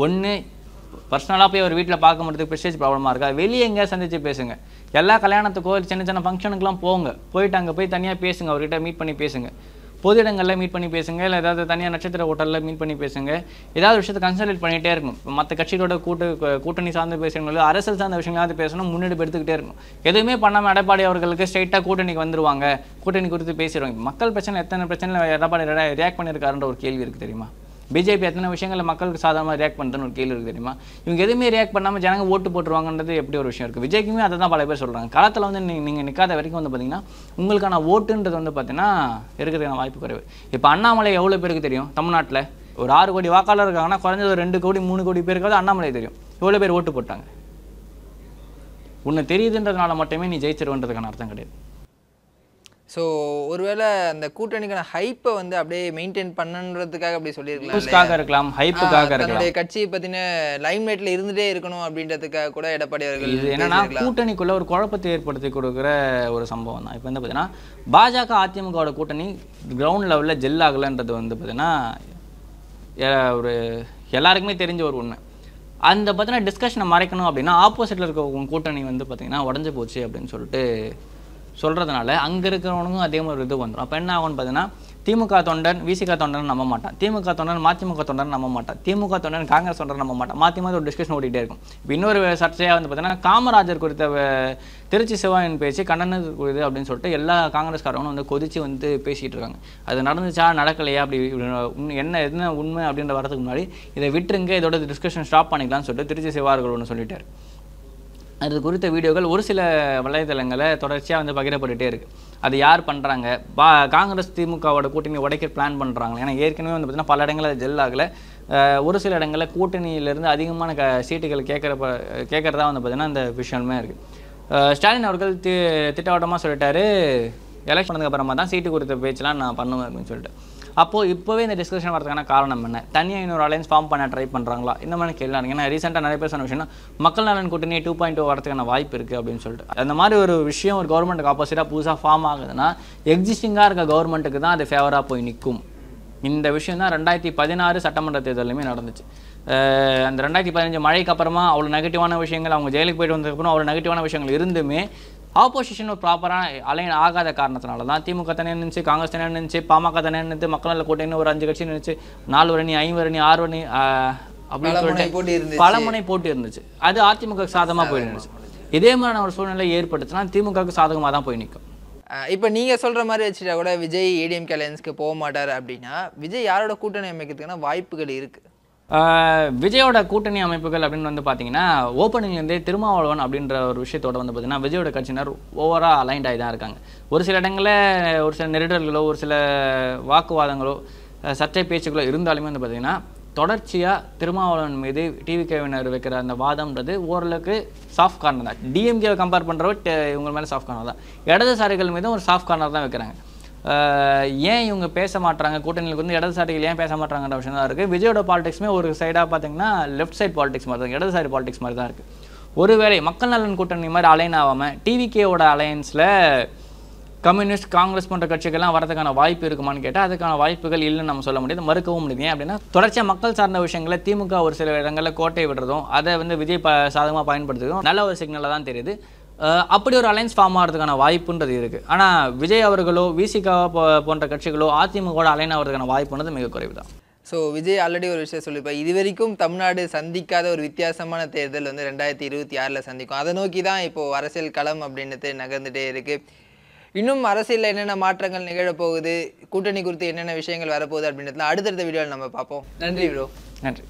[SPEAKER 1] ஒன்று பர்சனலாக போய் ஒரு வீட்டில் பார்க்க முடியறதுக்கு ப்ரெஸ்டேஜ் ப்ராப்ளமாக இருக்கா, வெளியே எங்கேயா சந்திச்சு பேசுங்க. எல்லா கல்யாணத்துக்கோ சின்ன சின்ன ஃபங்க்ஷனுக்குலாம் போங்க, போயிட்டு அங்கே போய் தனியாக பேசுங்க, அவர்கிட்ட மீட் பண்ணி பேசுங்க. பொது இடங்களில் மீட் பண்ணி பேசுங்க, இல்லை ஏதாவது தனியாக நட்சத்திர ஹோட்டலில் மீட் பண்ணி பேசுங்க. ஏதாவது விஷயத்தை கன்சல்ட் பண்ணிகிட்டே இருக்கணும். மற்ற கட்சிகளோட கூட்டணி சார்ந்து பேசுகிறவங்களோ அரசியல் சார்ந்த விஷயங்களாவது பேசணும், முன்னெடுப்பு எடுத்துக்கிட்டே இருக்கணும். எதுவுமே பண்ணாமல் எடப்பாடி அவர்களுக்கு ஸ்ட்ரைட்டாக கூட்டணிக்கு வந்துருவாங்க, கூட்டணி குறித்து பேசிடுவாங்க. மக்கள் பிரச்சனை எத்தனை பிரச்சனை எடப்பாடி ரியாக்ட் பண்ணியிருக்காருன்ற ஒரு கேள்வி இருக்குது தெரியுமா? பிஜேபி எத்தனை விஷயங்களில் மக்களுக்கு சாதாரணமாக ரியாக்ட் பண்ணுறதுன்னு ஒரு கேள்வி இருக்குது தெரியுமா? இவங்க எதுவுமே ரியாக்ட் பண்ணாமல் ஜனங்க ஓட்டு போட்டுருவாங்கன்றது எப்படி ஒரு விஷயம் இருக்குது? விஜய்க்குமே அதை தான் பல பேர் சொல்கிறாங்க. களத்தில் வந்து நீங்கள் நிற்காத வரைக்கும் வந்து பார்த்தீங்கன்னா உங்களுக்கான ஓட்டுன்றது வந்து பார்த்தீங்கன்னா இருக்கிறதுக்கான வாய்ப்பு குறைவு. இப்போ அண்ணாமலை எவ்வளோ பேருக்கு தெரியும்? தமிழ்நாட்டில் ஒரு 6 கோடி வாக்காளர் இருக்காங்கன்னா குறைஞ்சது ஒரு 2 கோடி 3 கோடி பேருக்காவது அண்ணாமலை தெரியும். எவ்வளோ பேர் ஓட்டு போட்டாங்க? உன்னை தெரியுதுன்றதுனால மட்டுமே நீ ஜெயிச்சிருவன்றதுக்கான அர்த்தம் கிடையாது.
[SPEAKER 7] ஸோ ஒருவேளை அந்த கூட்டணிக்கான ஹைப்பை வந்து அப்படியே மெயின்டைன் பண்ணணுன்றதுக்காக அப்படி
[SPEAKER 1] சொல்லியிருக்கலாம், இருக்கலாம், ஹைப்புக்காக இருக்கலாம்.
[SPEAKER 7] தன்னுடைய கட்சியை பற்றின லைம்லைட்டில் இருந்துகிட்டே இருக்கணும் அப்படின்றதுக்காக கூட எடப்பாடி அவர்கள்
[SPEAKER 1] இது என்னன்னா கூட்டணிக்குள்ள ஒரு குழப்பத்தை ஏற்படுத்தி கொடுக்குற ஒரு சம்பவம் தான். இப்போ வந்து பார்த்தீங்கன்னா பாஜக அதிமுகவோட கூட்டணி கிரவுண்ட் லெவலில் ஜெல் ஆகலைன்றது வந்து பார்த்தீங்கன்னா ஒரு எல்லாருக்குமே தெரிஞ்ச ஒரு உண்மை. அந்த பார்த்தீங்கன்னா டிஸ்கஷனை மறைக்கணும் அப்படின்னா ஆப்போசிட்டில் இருக்க கூட்டணி வந்து பார்த்தீங்கன்னா உடஞ்சி போச்சு அப்படின்னு சொல்லிட்டு சொல்கிறதுனால அங்கே இருக்கிறவனுக்கும் அதே மாதிரி இது வந்துடும். அப்போ என்ன ஆகும்னு பார்த்தீங்கன்னா திமுக தொண்டன் விசிக தொண்டன் நம்ப மாட்டான், திமுக தொண்டன் மதிமுக தொண்டன் நம்ப மாட்டான், திமுக தொண்டன் காங்கிரஸ் தொண்டன் நம்ப மாட்டான். மாற்றி மாற்றி ஒரு டிஸ்கஷன் ஓடிட்டே இருக்கும். இப்போ இன்னொரு சர்ச்சையாக வந்து பார்த்தீங்கன்னா காமராஜர் குறித்த திருச்சி சிவாயின் பேச்சு கண்டனத்துக்குரியது அப்படின்னு சொல்லிட்டு எல்லா காங்கிரஸ்காரங்களும் வந்து கொதிச்சு வந்து பேசிகிட்டு இருக்காங்க. அது நடந்துச்சா நடக்கலையா அப்படி என்ன உண்மை அப்படின்ற வரதுக்கு முன்னாடி இதை விட்டுருங்க, இதோட டிஸ்கஷன் ஸ்டாப் பண்ணிக்கலாம்னு சொல்லிட்டு திருச்சி சிவார்கள் ஒன்று சொல்லிட்டார். அது குறித்த வீடியோக்கள் ஒரு சில வலைதளங்களில் தொடர்ச்சியாக வந்து பகிரப்பட்டுகிட்டே இருக்குது. அது யார் பண்ணுறாங்க? காங்கிரஸ் திமுகவோட கூட்டணி உடைக்க பிளான் பண்ணுறாங்க. ஏன்னா ஏற்கனவே வந்து பார்த்திங்கன்னா பல இடங்களில் அது ஜெல் ஆகலை. ஒரு சில இடங்களில் கூட்டணியிலேருந்து அதிகமான சீட்டுகள் கேட்குறதா வந்து பார்த்திங்கன்னா இந்த விஷயமே இருக்குது. ஸ்டாலின் அவர்கள் திட்டவட்டமாக சொல்லிட்டாரு, எலெக்ஷன் பண்ணதுக்கு அப்புறமா தான் சீட்டு குறித்த பேச்செலாம் நான் பண்ணுவேன் அப்படின்னு சொல்லிட்டு. அப்போது இப்போவே இந்த டிஸ்கஷன் வரதுக்கான காரணம் என்ன? தனியாக இன்னொரு அலையன்ஸ் ஃபார்ம் பண்ண ட்ரை பண்ணுறாங்களா? இந்த மாதிரி கேள்வி. ஏன்னா ரீசெண்டாக நிறைய பேர் சொன்ன விஷயம்னா மக்கள் நலன் கூட்டணி 2.0 வரதுக்கான வாய்ப்பு இருக்குது அப்படின்னு சொல்லிட்டு. அந்த மாதிரி ஒரு விஷயம் ஒரு கவர்மெண்ட்டுக்கு ஆப்போசிட்டாக புதுசாக ஃபார்ம் ஆகுதுன்னா எக்ஸிஸ்டிங்காக இருக்க கவர்மெண்ட்டுக்கு தான் அது ஃபேவராக போய் நிற்கும். இந்த விஷயம் தான் 2016 சட்டமன்ற தேர்தலுமே நடந்துச்சு. அந்த 2015 மழைக்கு அப்புறமா அவ்வளோ நெகட்டிவான விஷயங்கள், அவங்க ஜெயிலுக்கு போயிட்டு வந்ததுக்கப்புறம் அவ்வளோ நெகட்டிவான விஷயங்கள் இருந்துமே ஆப்போசிஷன் ஒரு ப்ராப்பரான அலைன் ஆகாத காரணத்தினால தான் திமுக தனியாக நினைச்சு, காங்கிரஸ் தனியாக நினைச்சு, பாமக தனியாக நினைச்சு, மக்கள் நல கூட்டணி ஒரு 5 கட்சி நினைச்சு 4 அணி 5 அணி 6 அணி அப்படின்னு சொல்லிட்டு பல முனை போட்டி இருந்துச்சு. அது அதிமுக சாதகமாக போயிருந்துச்சு. இதே மாதிரியான ஒரு சூழ்நிலை ஏற்படுத்தினா திமுகவுக்கு சாதகமாக தான் போய் நிற்கும்.
[SPEAKER 7] இப்போ நீங்கள் சொல்கிற மாதிரி வச்சுட்டா கூட விஜய் ஏடிஎம்கே அலையன்ஸ்க்கு போக மாட்டார் அப்படின்னா விஜய் யாரோட கூட்டணி அமைக்கிறதுக்கான வாய்ப்புகள் இருக்குது?
[SPEAKER 1] விஜயோட கூட்டணி அமைப்புகள் அப்படின்னு வந்து பார்த்தீங்கன்னா ஓப்பனிங்லேருந்தே திருமாவளவன் அப்படின்ற ஒரு விஷயத்தோட வந்து பார்த்தீங்கன்னா விஜயோட கட்சியினர் ஓவராக அலைன்ட் ஆகி தான் இருக்காங்க. ஒரு சில இடங்களில் ஒரு சில நெருடல்களோ ஒரு சில வாக்குவாதங்களோ சர்ச்சை பேச்சுகளோ இருந்தாலுமே வந்து பார்த்தீங்கன்னா தொடர்ச்சியாக திருமாவளவன் மீது டிவிகேவினர் வைக்கிற அந்த வாதம்ன்றது ஓரளவுக்கு சாஃப்ட் கார்னர் தான். டிஎம்கேவை கம்பேர் பண்ணுறவ இவங்க மேலே சாஃப்ட் கார்னர் தான். இடதுசாரிகள் மீதும் ஒரு சாஃப்ட் கார்னர் தான் வைக்கிறாங்க. ஏன் இவங்க பேச மாட்டாங்க, கூட்டணிகளுக்கு வந்து இடதுசாரிகள் ஏன் பேச மாட்டாங்கன்ற விஷயம் தான் இருக்குது. விஜயோட பாலிடிக்ஸுமே ஒரு சைடாக பார்த்தீங்கன்னா லெஃப்ட் சைட் பாலிடிக்ஸ் மாதிரி தான், இடதுசாரி பாலிடிக்ஸ் மாதிரி தான் இருக்குது. ஒருவேளை மக்கள் நலன் கூட்டணி மாதிரி அலைன் ஆகாமல் டிவிகேவோட அலையன்ஸில் கம்யூனிஸ்ட் காங்கிரஸ் போன்ற கட்சிகள்லாம் வரதுக்கான வாய்ப்பு இருக்குமான்னு கேட்டால் அதுக்கான வாய்ப்புகள் இல்லைன்னு நம்ம சொல்ல முடியாது, மறுக்கவும் முடியும். ஏன் அப்படின்னா தொடர்ச்சியாக மக்கள் சார்ந்த விஷயங்களை திமுக ஒரு சில இடங்களில் கோட்டை விடுறதும் அதை வந்து விஜய் சாதகமாக பயன்படுத்துறதும் நல்ல ஒரு சிக்னலாக தான் தெரியுது. அப்படி ஒரு அலைன்ஸ் ஃபார்ம் ஆகிறதுக்கான வாய்ப்புன்றது இருக்குது. ஆனால் விஜய் அவர்களோ விசிகா போன்ற கட்சிகளோ அதிமுகவோட அலைன் ஆகிறதுக்கான வாய்ப்புன்றது மிக குறைவு தான்.
[SPEAKER 7] ஸோ விஜய் ஆல்ரெடி ஒரு விஷயம் சொல்லியிருப்பார், இது வரைக்கும் தமிழ்நாடு சந்திக்காத ஒரு வித்தியாசமான தேர்தல் வந்து 2026 சந்திக்கும். அதை நோக்கி தான் இப்போது அரசியல் களம் அப்படின்றது நகர்ந்துகிட்டே இருக்குது. இன்னும் அரசியலில் என்னென்ன மாற்றங்கள் நிகழப்போகுது, கூட்டணி குறித்து என்னென்ன விஷயங்கள் வரப்போகுது அப்படின்றதுலாம் அடுத்தடுத்த வீடியோவில் நம்ம பார்ப்போம். நன்றி ப்ரோ.
[SPEAKER 1] நன்றி.